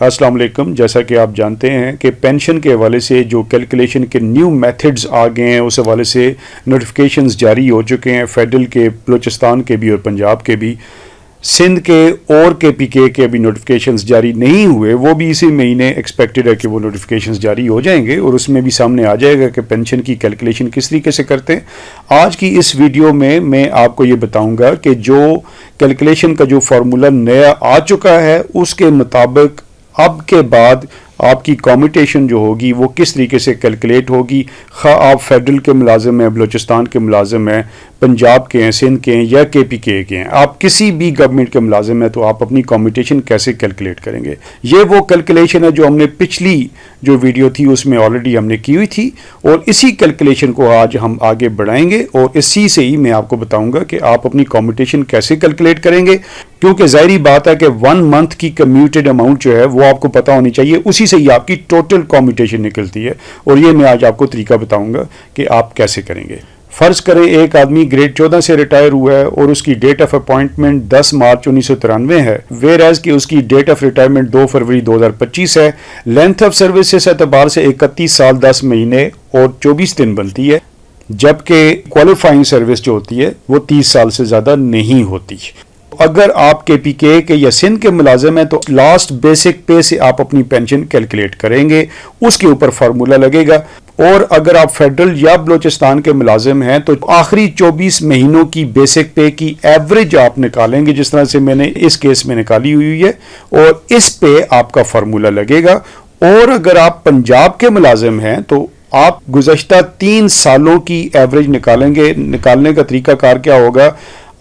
अस्सलाम वालेकुम। जैसा कि आप जानते हैं कि पेंशन के हवाले से जो कैलकुलेशन के न्यू मेथड्स आ गए हैं, उस हवाले से नोटिफिकेशंस जारी हो चुके हैं, फेडरल के, बलूचिस्तान के भी और पंजाब के भी। सिंध के और KPK के अभी नोटिफिकेशंस जारी नहीं हुए, वो भी इसी महीने एक्सपेक्टेड है कि वो नोटिफिकेशंस जारी हो जाएंगे और उसमें भी सामने आ जाएगा कि पेंशन की कैलकुलेशन किस तरीके से करते हैं। आज की इस वीडियो में मैं आपको ये बताऊंगा कि जो कैलकुलेशन का जो फार्मूला नया आ चुका है उसके मुताबिक अब के बाद आपकी कम्यूटेशन जो होगी वो किस तरीके से कैलकुलेट होगी। खा आप फेडरल के मुलाजिम हैं, बलूचिस्तान के मुलाजिम हैं, पंजाब के हैं, सिंध के हैं या KPK के हैं, आप किसी भी गवर्नमेंट के मुलाजिम हैं, तो आप अपनी कम्यूटेशन कैसे कैलकुलेट करेंगे। ये वो कैलकुलेशन है जो हमने पिछली जो वीडियो थी उसमें ऑलरेडी हमने की हुई थी और इसी कैलकुलेशन को आज हम आगे बढ़ाएंगे और इसी से ही मैं आपको बताऊंगा कि आप अपनी कम्यूटेशन कैसे कैलकुलेट करेंगे। क्योंकि ज़ाहिरी बात है कि 1 मंथ की कम्यूटेड अमाउंट जो है वो आपको पता होनी चाहिए, उसी से ही आपकी टोटल कम्यूटेशन निकलती है और ये मैं आज आपको तरीका बताऊंगा कि आप कैसे करेंगे। फ़र्ज करें एक आदमी ग्रेड 14 से रिटायर हुआ है और उसकी डेट ऑफ अपॉइंटमेंट 10 मार्च 1993 है, वेयर एज कि उसकी डेट ऑफ रिटायरमेंट 2 फरवरी 2025 है। लेंथ ऑफ सर्विस से एतबार से 31 साल 10 महीने और 24 दिन बनती है, जबकि क्वालिफाइंग सर्विस जो होती है वो 30 साल से ज़्यादा नहीं होती। अगर आप KPK के या सिंध के मुलाजिम हैं तो लास्ट बेसिक पे से आप अपनी पेंशन कैलकुलेट करेंगे, उसके ऊपर फार्मूला लगेगा। और अगर आप फेडरल या बलूचिस्तान के मुलाजिम हैं तो आखिरी 24 महीनों की बेसिक पे की एवरेज आप निकालेंगे, जिस तरह से मैंने इस केस में निकाली हुई है, और इस पे आपका फार्मूला लगेगा। और अगर आप पंजाब के मुलाजिम हैं तो आप गुज़श्ता 3 सालों की एवरेज निकालेंगे। निकालने का तरीका कार क्या होगा,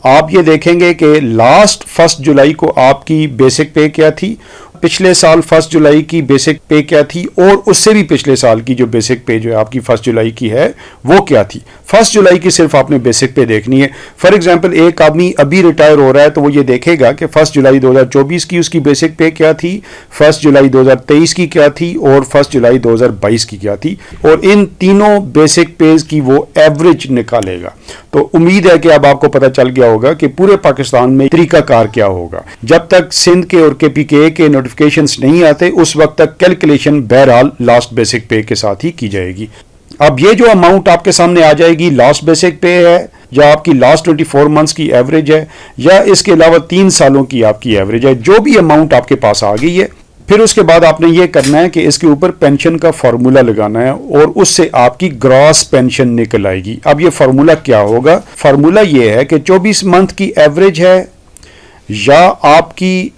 आप ये देखेंगे कि लास्ट 1 जुलाई को आपकी बेसिक पे क्या थी, पिछले साल 1 जुलाई की बेसिक पे क्या थी, और उससे भी पिछले साल की जो बेसिक पे जो है आपकी 1 जुलाई की है वो क्या थी। 1 जुलाई की सिर्फ आपने बेसिक पे देखनी है। फॉर एग्जांपल एक आदमी अभी रिटायर हो रहा है तो वो ये देखेगा कि 1 जुलाई 2024 की उसकी बेसिक पे क्या थी, 1 जुलाई 2023 की क्या थी और 1 जुलाई 2022 की क्या थी, और इन तीनों बेसिक पेज की वो एवरेज निकालेगा। तो उम्मीद है कि अब आपको पता चल गया होगा कि पूरे पाकिस्तान में तरीकाकार क्या होगा। जब तक सिंध के और KPK के नोटिफिकेशंस नहीं आते उस वक्त तक कैलकुलेशन बहरहाल लास्ट बेसिक पे के साथ ही की जाएगी। अब ये जो अमाउंट आपके सामने आ जाएगी लास्ट बेसिक पे है, या आपकी लास्ट 24 मंथ्स की एवरेज है, या इसके अलावा 3 सालों की आपकी एवरेज है, जो भी अमाउंट आपके पास आ गई है, फिर उसके बाद आपने ये करना है कि इसके ऊपर पेंशन का फार्मूला लगाना है और उससे आपकी ग्रॉस पेंशन निकल आएगी। अब ये फार्मूला क्या होगा, फार्मूला ये है कि 24 मंथ की एवरेज है, या आपकी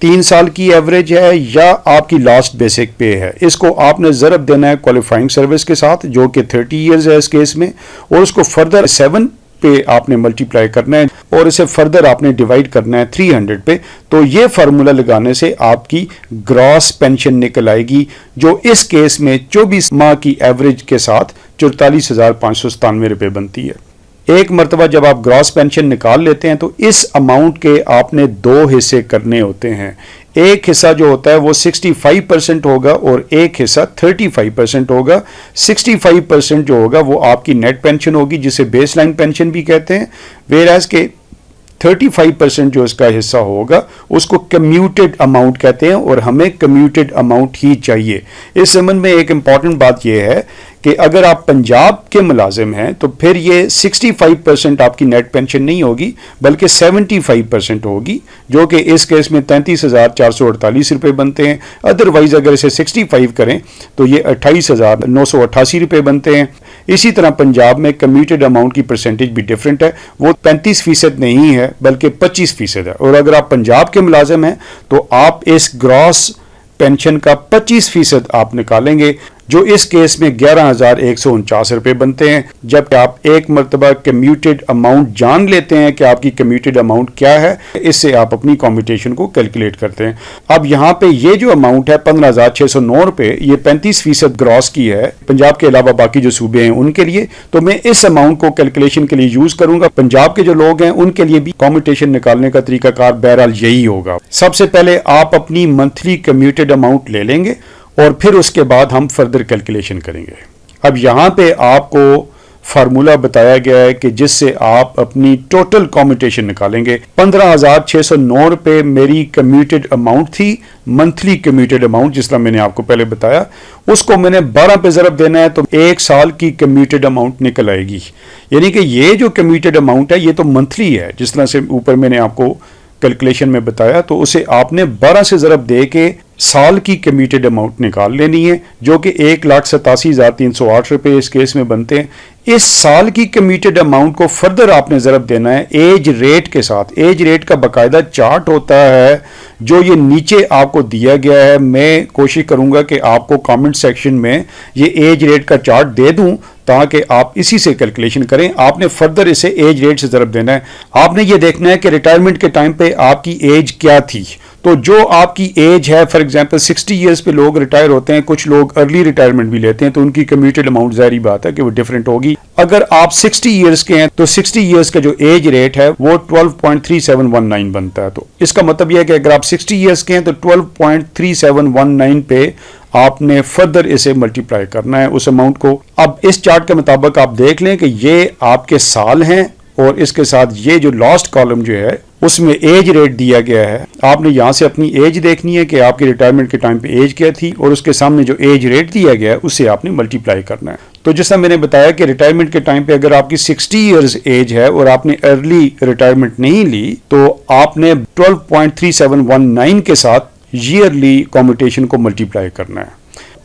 3 साल की एवरेज है, या आपकी लास्ट बेसिक पे है। इसको आपने ज़रब देना है क्वालिफाइंग सर्विस के साथ जो कि 30 ईयर्स है इस केस में, और उसको फर्दर 7 पे आपने मल्टीप्लाई करना है और इसे फर्दर आपने डिवाइड करना है 300 पे। तो ये फार्मूला लगाने से आपकी ग्रॉस पेंशन निकल आएगी, जो इस केस में 24 माह की एवरेज के साथ 44,597 रुपये बनती है। एक मरतबा जब आप ग्रॉस पेंशन निकाल लेते हैं तो इस अमाउंट के आपने 2 हिस्से करने होते हैं। एक हिस्सा जो होता है वो 65% होगा और एक हिस्सा 35% होगा। 65% जो होगा वो आपकी नेट पेंशन होगी, जिसे बेसलाइन पेंशन भी कहते हैं, वेयर एज के 35% जो इसका हिस्सा होगा उसको कम्यूटेड अमाउंट कहते हैं और हमें कम्यूटेड अमाउंट ही चाहिए। इस संबंध में एक इंपॉर्टेंट बात यह है कि अगर आप पंजाब के मुलाजिम हैं तो फिर ये 65% आपकी नेट पेंशन नहीं होगी बल्कि 75% होगी, जो कि इस केस में 33,448 रुपये बनते हैं। अदरवाइज अगर इसे 65 करें तो ये 28,988 रुपये बनते हैं। इसी तरह पंजाब में कम्यूटेड अमाउंट की परसेंटेज भी डिफरेंट है, वो 35% नहीं है बल्कि 25% है। और अगर आप पंजाब के मुलाजिम हैं तो आप इस ग्रॉस पेंशन का 25% आप निकालेंगे, जो इस केस में 11,149 रुपये बनते हैं। जब आप एक मरतबा कम्यूटेड अमाउंट जान लेते हैं कि आपकी कम्यूटेड अमाउंट क्या है, इससे आप अपनी कम्यूटेशन को कैलकुलेट करते हैं। अब यहाँ पे ये जो अमाउंट है 15,609 रुपये, ये 35% ग्रॉस की है पंजाब के अलावा बाकी जो सूबे हैं उनके लिए। तो मैं इस अमाउंट को कैलकुलेशन के लिए यूज करूंगा। पंजाब के जो लोग हैं उनके लिए भी कम्यूटेशन निकालने का तरीकाकार बहरहाल यही होगा। सबसे पहले आप अपनी मंथली कम्यूटेड अमाउंट ले लेंगे और फिर उसके बाद हम फर्दर कैलकुलेशन करेंगे। अब यहाँ पे आपको फार्मूला बताया गया है कि जिससे आप अपनी टोटल कम्यूटेशन निकालेंगे। 15,609 रुपये मेरी कम्यूटेड अमाउंट थी, मंथली कम्यूटेड अमाउंट, जिस तरह मैंने आपको पहले बताया, उसको मैंने 12 पे ज़रब देना है तो 1 साल की कम्यूटेड अमाउंट निकल आएगी। यानी कि ये जो कम्यूटेड अमाउंट है ये तो मंथली है, जिस तरह से ऊपर मैंने आपको कैलकुलेशन में बताया, तो उसे आपने 12 से ज़रब दे के साल की कम्यूटेड अमाउंट निकाल लेनी है, जो कि 1,87,308 रुपये इस केस में बनते हैं। इस साल की कम्यूटेड अमाउंट को फर्दर आपने ज़रब देना है एज रेट के साथ। एज रेट का बाकायदा चार्ट होता है जो ये नीचे आपको दिया गया है। मैं कोशिश करूंगा कि आपको कमेंट सेक्शन में ये एज रेट का चार्ट दे दूं ताकि आप इसी से कैलकुलेशन करें। आपने फर्दर इसे एज रेट से ज़रब देना है। आपने ये देखना है कि रिटायरमेंट के टाइम पे आपकी एज क्या थी। तो जो आपकी एज है, फॉर एग्जांपल 60 इयर्स पे लोग रिटायर होते हैं, कुछ लोग अर्ली रिटायरमेंट भी लेते हैं, तो उनकी कम्यूटेड अमाउंट ज़ाहिर बात है कि वो डिफरेंट होगी। अगर आप 60 इयर्स के हैं तो 60 इयर्स का जो एज रेट है वो 12.3719 बनता है। तो इसका मतलब यह है कि अगर आप 60 इयर्स के हैं तो 12.3719 पे आपने फर्दर इसे मल्टीप्लाई करना है उस अमाउंट को। अब इस चार्ट के मुताबिक आप देख लें कि ये आपके साल हैं और इसके साथ ये जो लास्ट कॉलम जो है उसमें एज रेट दिया गया है। आपने यहाँ से अपनी एज देखनी है कि आपकी रिटायरमेंट के टाइम पे एज क्या थी और उसके सामने जो एज रेट दिया गया है उससे आपने मल्टीप्लाई करना है। तो जैसा मैंने बताया कि रिटायरमेंट के टाइम पे अगर आपकी 60 इयर्स एज है और आपने अर्ली रिटायरमेंट नहीं ली तो आपने 12.3719 के साथ ईयरली कम्यूटेशन को मल्टीप्लाई करना है।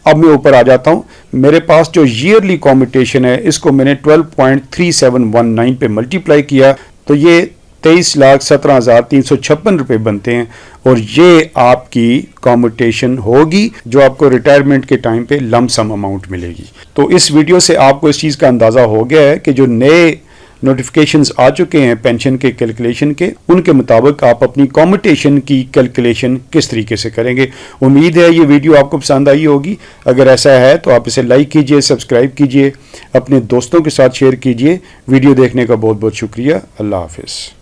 अब मैं ऊपर आ जाता हूं। मेरे पास जो ईयरली कम्यूटेशन है इसको मैंने 12.3719 पे मल्टीप्लाई किया तो ये 23,17,356 रुपये बनते हैं और ये आपकी कम्यूटेशन होगी जो आपको रिटायरमेंट के टाइम पे लमसम अमाउंट मिलेगी। तो इस वीडियो से आपको इस चीज़ का अंदाज़ा हो गया है कि जो नए नोटिफिकेशंस आ चुके हैं पेंशन के कैलकुलेशन के, उनके मुताबिक आप अपनी कम्यूटेशन की कैलकुलेशन किस तरीके से करेंगे। उम्मीद है ये वीडियो आपको पसंद आई होगी। अगर ऐसा है तो आप इसे लाइक कीजिए, सब्सक्राइब कीजिए, अपने दोस्तों के साथ शेयर कीजिए। वीडियो देखने का बहुत बहुत शुक्रिया। अल्लाह हाफिज़।